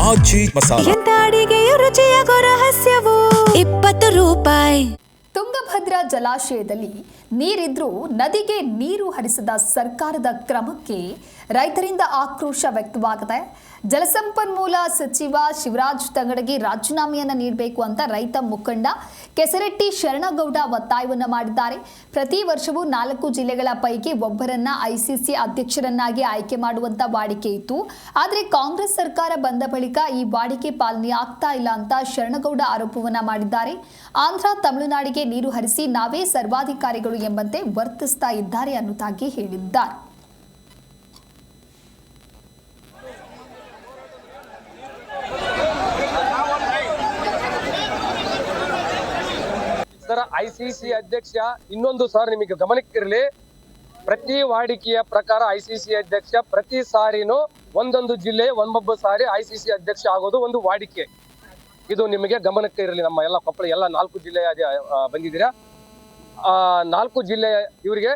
ಆಚಿ ಮಸಾಲ. ಎಂತ ಅಡಿಗೆಯ ರುಚಿಯಾಗೋ ರಹಸ್ಯವು 20 ರೂಪಾಯಿ. ತುಂಗಭದ್ರಾ ಜಲಾಶಯದಲ್ಲಿ ನೀರಿದ್ರೂ ನದಿಗೆ ನೀರು ಹರಿಸದ ಸರ್ಕಾರದ ಕ್ರಮಕ್ಕೆ ರೈತರಿಂದ ಆಕ್ರೋಶ ವ್ಯಕ್ತವಾಗಿದೆ. ಜಲಸಂಪನ್ಮೂಲ ಸಚಿವ ಶಿವರಾಜ್ ತಂಗಡಗಿ ರಾಜೀನಾಮೆಯನ್ನು ನೀಡಬೇಕು ಅಂತ ರೈತ ಮುಖಂಡ ಕೆಸರೆಟ್ಟಿ ಶರಣಗೌಡ ಒತ್ತಾಯವನ್ನು ಮಾಡಿದ್ದಾರೆ. ಪ್ರತಿ ವರ್ಷವೂ 4 ಜಿಲ್ಲೆಗಳ ಪೈಕಿ ಒಬ್ಬರನ್ನ ಐಸಿಸಿ ಅಧ್ಯಕ್ಷರನ್ನಾಗಿ ಆಯ್ಕೆ ಮಾಡುವಂತ ವಾಡಿಕೆ ಇತ್ತು. ಆದರೆ ಕಾಂಗ್ರೆಸ್ ಸರ್ಕಾರ ಬಂದ ಬಳಿಕ ಈ ವಾಡಿಕೆ ಪಾಲನೆ ಆಗ್ತಾ ಇಲ್ಲ ಅಂತ ಶರಣಗೌಡ ಆರೋಪವನ್ನ ಮಾಡಿದ್ದಾರೆ. ಆಂಧ್ರ ತಮಿಳುನಾಡಿಗೆ ನೀರು ಹರಿಸಿ ನಾವೇ ಸರ್ವಾಧಿಕಾರಿಗಳು ಎಂಬಂತೆ ವರ್ತಿಸ್ತಾ ಇದ್ದಾರೆ ಅನ್ನುವುದಾಗಿ ಹೇಳಿದ್ದಾರೆ. ಸರ್, ಐಸಿಸಿ ಅಧ್ಯಕ್ಷ ಇನ್ನೊಂದು ಸರ್ ನಿಮಗೆ ಗಮನಕ್ಕಿರಲಿ, ಪ್ರತಿ ವಾಡಿಕೆಯ ಪ್ರಕಾರ ಐಸಿಸಿ ಅಧ್ಯಕ್ಷ ಪ್ರತಿ ಸಾರಿನೂ ಒಂದೊಂದು ಜಿಲ್ಲೆ ಒಬ್ಬೊಬ್ಬ ಸಾರಿ ಐಸಿಸಿ ಅಧ್ಯಕ್ಷ ಆಗೋದು ಒಂದು ವಾಡಿಕೆ. ಇದು ನಿಮಗೆ ಗಮನಕ್ಕೆ ಇರಲಿ. ನಮ್ಮ ಎಲ್ಲ ಕೊಪ್ಪಳ ಎಲ್ಲ 4 ಜಿಲ್ಲೆ ಬಂದಿದ್ದೀರಾ. 4 ಜಿಲ್ಲೆ ಇವರಿಗೆ